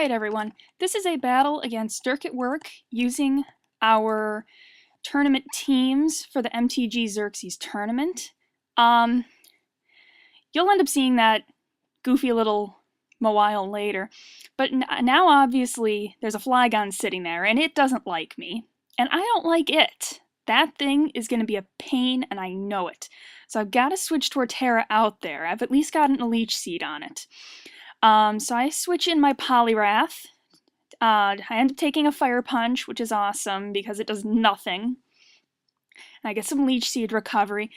Alright everyone, this is a battle against DerkAtWork using our tournament teams for the MTGXerxes tournament. You'll end up seeing that goofy little while later, but now obviously there's a Flygon sitting there and it doesn't like me, and I don't like it. That thing is going to be a pain and I know it. So I've got to switch to Terra out there. I've at least gotten a Leech Seed on it. So I switch in my Poliwrath. I end up taking a Fire Punch, which is awesome because it does nothing. And I get some Leech Seed recovery.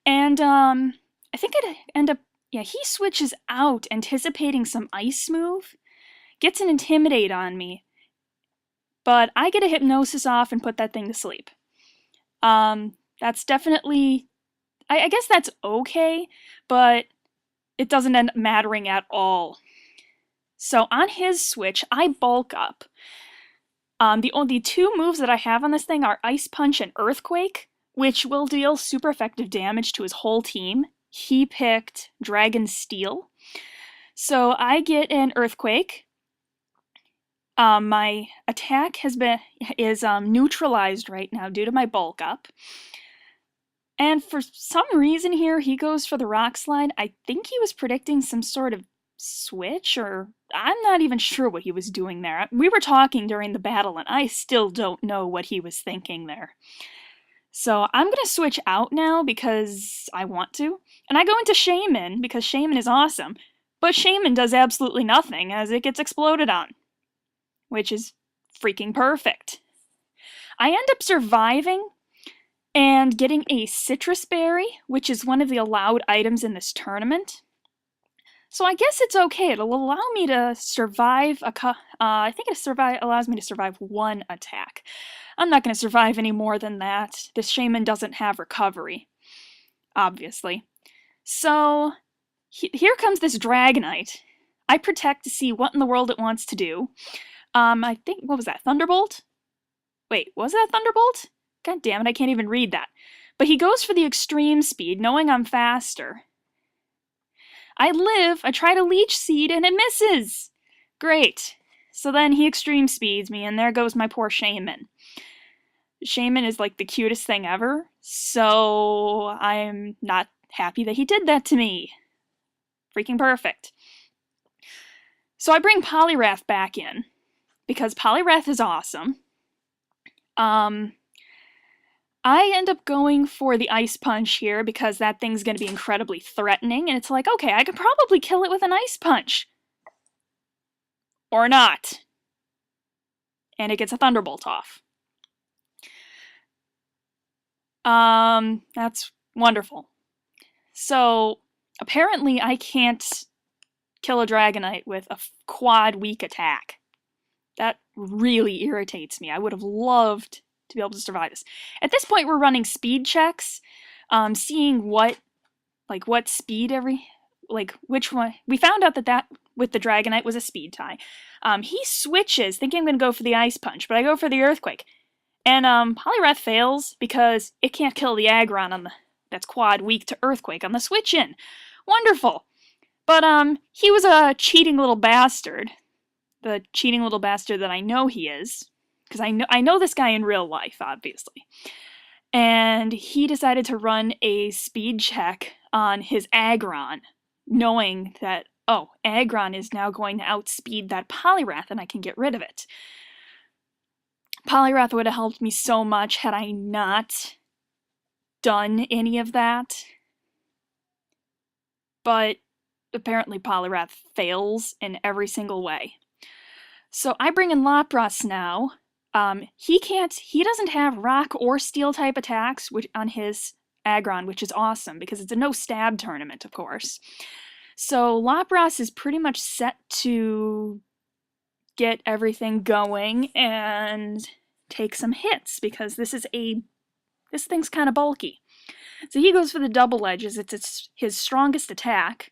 And I think I'd end up, yeah, he switches out anticipating some Ice move. Gets an Intimidate on me. But I get a Hypnosis off and put that thing to sleep. That's definitely, I guess that's okay, but it doesn't end up mattering at all. So on his switch, I bulk up. The only two moves that I have on this thing are Ice Punch and Earthquake, which will deal super effective damage to his whole team. He picked Dragon Steel. So I get an Earthquake. My attack is neutralized right now due to my bulk up. And for some reason here, he goes for the Rock Slide. I think he was predicting some sort of switch, or I'm not even sure what he was doing there. We were talking during the battle, and I still don't know what he was thinking there. So I'm going to switch out now because I want to. And I go into Shaman because Shaman is awesome. But Shaman does absolutely nothing as it gets exploded on, which is freaking perfect. I end up surviving and getting a Citrus Berry, which is one of the allowed items in this tournament. So I guess it's okay. It'll allow me to survive I think it allows me to survive one attack. I'm not going to survive any more than that. This Shaman doesn't have recovery, obviously. So here comes this Dragonite. I protect to see what in the world it wants to do. I think, what was that, Thunderbolt? Wait, was that Thunderbolt? God damn it, I can't even read that. But he goes for the extreme speed, knowing I'm faster. I live, I try to Leech Seed, and it misses! Great. So then he extreme speeds me, and there goes my poor Shaman. Shaman is like the cutest thing ever, so I'm not happy that he did that to me. Freaking perfect. So I bring Poliwrath back in, because Poliwrath is awesome. I end up going for the Ice Punch here because that thing's going to be incredibly threatening, and it's like, okay, I could probably kill it with an Ice Punch. Or not. And it gets a Thunderbolt off. That's wonderful. So, apparently I can't kill a Dragonite with a quad weak attack. That really irritates me. I would have loved to be able to survive this. At this point, we're running speed checks, seeing what speed which one. We found out that with the Dragonite was a speed tie. He switches, thinking I'm going to go for the Ice Punch, but I go for the Earthquake. And Poliwrath fails because it can't kill the Aggron that's quad weak to Earthquake on the switch in. Wonderful. But he was a cheating little bastard. The cheating little bastard that I know he is. Because I know this guy in real life, obviously. And he decided to run a speed check on his Aggron, knowing that, oh, Aggron is now going to outspeed that Poliwrath and I can get rid of it. Poliwrath would have helped me so much had I not done any of that. But apparently Poliwrath fails in every single way. So I bring in Lapras now. He doesn't have rock or steel type attacks on his Aggron, which is awesome because it's a no stab tournament, of course. So Lapras is pretty much set to get everything going and take some hits because this thing's kind of bulky. So he goes for the double edges. It's his strongest attack.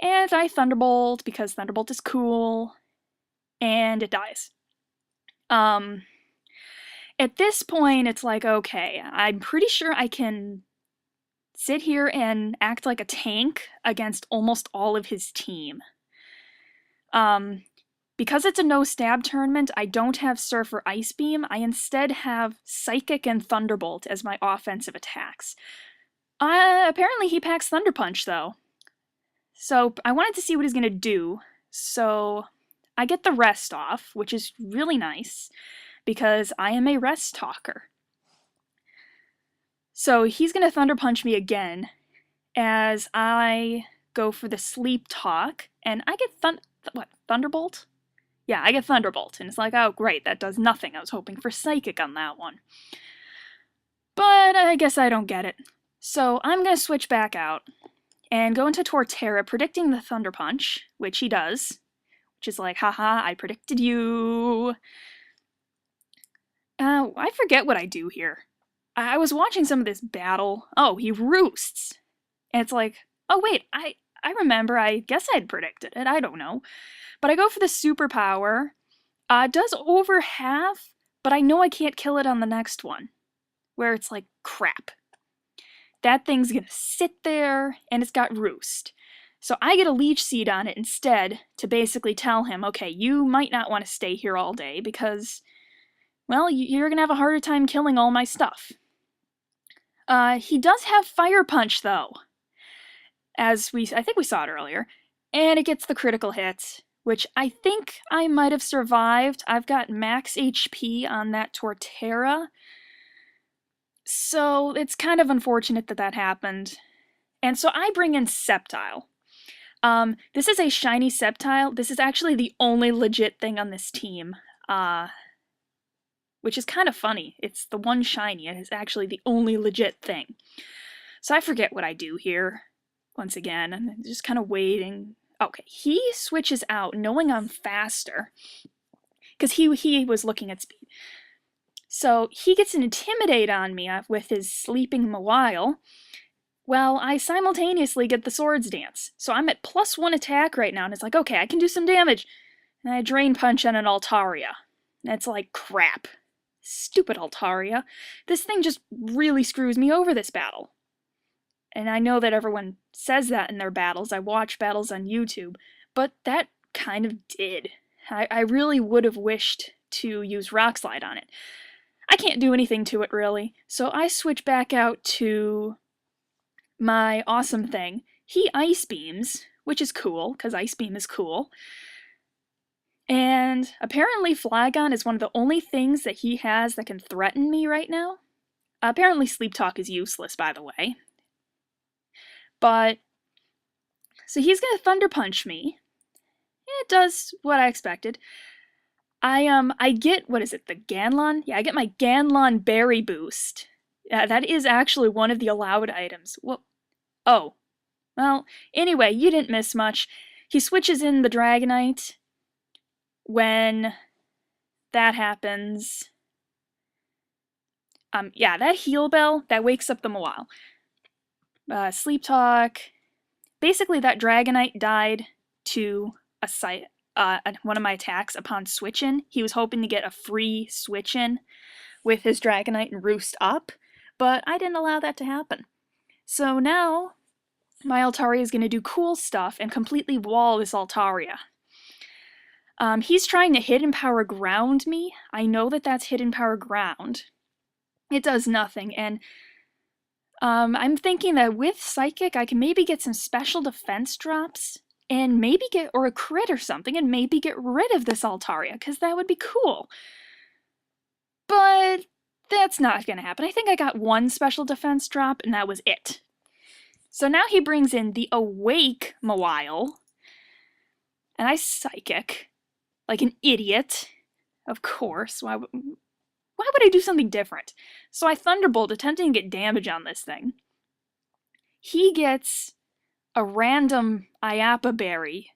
And I Thunderbolt because Thunderbolt is cool. And it dies. At this point, it's like, okay, I'm pretty sure I can sit here and act like a tank against almost all of his team. Because it's a no-stab tournament, I don't have Surf or Ice Beam. I instead have Psychic and Thunderbolt as my offensive attacks. Apparently he packs Thunder Punch, though. So I wanted to see what he's going to do. So I get the rest off, which is really nice, because I am a rest talker. So he's going to Thunder Punch me again, as I go for the Sleep Talk, and I get Thunderbolt? Yeah, I get Thunderbolt, and it's like, oh great, that does nothing. I was hoping for Psychic on that one. But I guess I don't get it. So I'm going to switch back out, and go into Torterra, predicting the Thunder Punch, which he does, which is like, haha, I predicted you. I forget what I do here. I was watching some of this battle. Oh, he roosts. And it's like, oh wait, I remember, I guess I'd predicted it, I don't know. But I go for the superpower. It does over half, but I know I can't kill it on the next one, where it's like, crap. That thing's gonna sit there, and it's got roost. So I get a Leech Seed on it instead to basically tell him, okay, you might not want to stay here all day because, well, you're gonna have a harder time killing all my stuff. He does have Fire Punch, though, I think we saw it earlier, and it gets the critical hit, which I think I might have survived. I've got max HP on that Torterra, so it's kind of unfortunate that that happened. And so I bring in Sceptile. This is a shiny Sceptile. This is actually the only legit thing on this team, which is kind of funny. It's the one shiny, and it's actually the only legit thing. So I forget what I do here, once again, and I'm just kind of waiting. Okay, he switches out, knowing I'm faster, because he was looking at speed. So he gets an Intimidate on me with his Sleeping Mawile. Well, I simultaneously get the Swords Dance. So I'm at +1 attack right now, and it's like, okay, I can do some damage. And I Drain Punch on an Altaria. And it's like, crap. Stupid Altaria. This thing just really screws me over this battle. And I know that everyone says that in their battles. I watch battles on YouTube. But that kind of did. I really would have wished to use Rock Slide on it. I can't do anything to it, really. So I switch back out to my awesome thing. He Ice Beams, which is cool, because Ice Beam is cool. And apparently Flygon is one of the only things that he has that can threaten me right now. Apparently Sleep Talk is useless, by the way. But, so he's going to Thunder Punch me. It does what I expected. I get, what is it, the Ganlon? Yeah, I get my Ganlon Berry Boost. That is actually one of the allowed items. Well, oh. Well, anyway, you didn't miss much. He switches in the Dragonite. When that happens, yeah, that Heal Bell, that wakes up the Mawile. Sleep Talk. Basically, that Dragonite died to one of my attacks upon switch-in. He was hoping to get a free switch-in with his Dragonite and Roost up, but I didn't allow that to happen. So now, my Altaria is going to do cool stuff and completely wall this Altaria. He's trying to Hidden Power Ground me. I know that that's Hidden Power Ground. It does nothing, and I'm thinking that with Psychic, I can maybe get some special defense drops, and maybe or a crit or something, and maybe get rid of this Altaria, because that would be cool. But that's not going to happen. I think I got one special defense drop, and that was it. So now he brings in the Awake Mawile, and I Psychic. Like an idiot, of course. Why would I do something different? So I Thunderbolt, attempting to get damage on this thing. He gets a random Iapa Berry,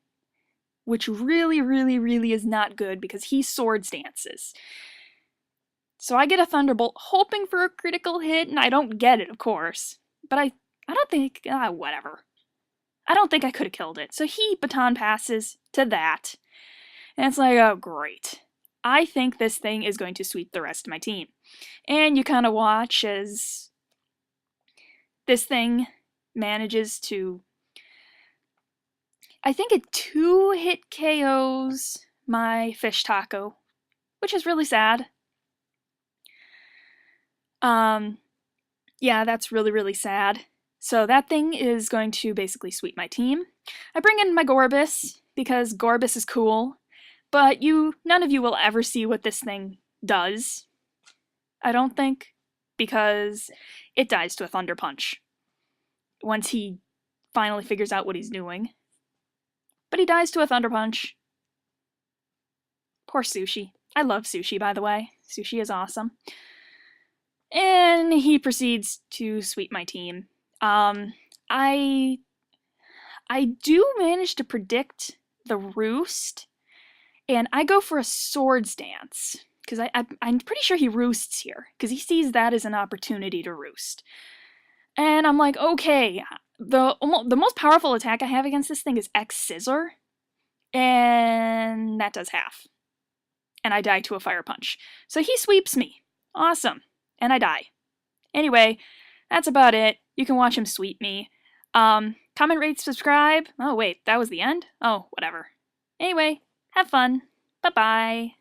which really, really, really is not good because he Swords Dances. So I get a Thunderbolt, hoping for a critical hit, and I don't get it, of course. But I don't think, whatever. I don't think I could have killed it. So he Baton Passes to that. And it's like, oh, great. I think this thing is going to sweep the rest of my team. And you kind of watch as this thing manages to, I think it 2-hit KOs my fish taco, which is really sad. Yeah, that's really, really sad. So that thing is going to basically sweep my team. I bring in my Gorbis because Gorbis is cool, but none of you will ever see what this thing does. I don't think, because it dies to a Thunder Punch once he finally figures out what he's doing. But he dies to a Thunder Punch. Poor Sushi. I love Sushi, by the way. Sushi is awesome. And he proceeds to sweep my team. I do manage to predict the roost, and I go for a Swords Dance, because I'm pretty sure he roosts here, because he sees that as an opportunity to roost. And I'm like, okay, the most powerful attack I have against this thing is X Scissor, and that does half. And I die to a Fire Punch. So he sweeps me. Awesome. And I die. Anyway, that's about it. You can watch him sweep me. Comment, rate, subscribe. Oh, wait, that was the end? Oh, whatever. Anyway, have fun. Bye-bye.